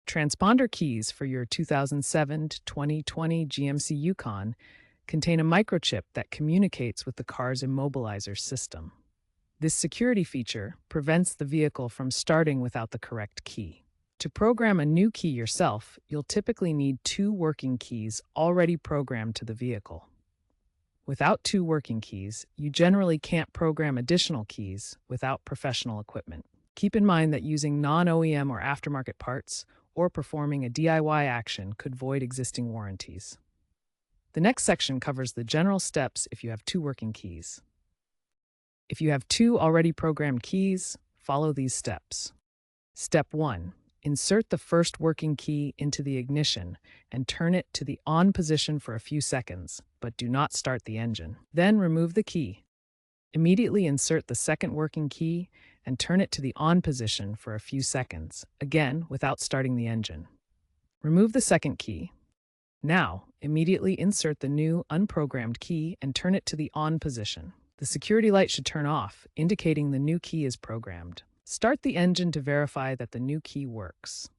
Transponder keys for your 2007 to 2020 GMC Yukon contain a microchip that communicates with the car's immobilizer system. This security feature prevents the vehicle from starting without the correct key. To program a new key yourself, you'll typically need two working keys already programmed to the vehicle. Without two working keys, you generally can't program additional keys without professional equipment. Keep in mind that using non-OEM or aftermarket parts or performing a DIY action could void existing warranties. The next section covers the general steps if you have two working keys. If you have two already programmed keys, follow these steps. Step 1. Insert the first working key into the ignition and turn it to the on position for a few seconds, but do not start the engine. Then remove the key. Immediately insert the second working key and turn it to the on position for a few seconds, again without starting the engine. Remove the second key. Now, immediately insert the new unprogrammed key and turn it to the on position. The security light should turn off, indicating the new key is programmed. Start the engine to verify that the new key works.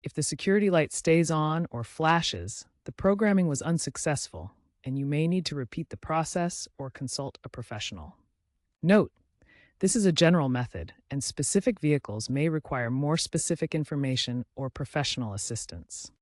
If the security light stays on or flashes, the programming was unsuccessful, and you may need to repeat the process or consult a professional. Note, this is a general method, and specific vehicles may require more specific information or professional assistance.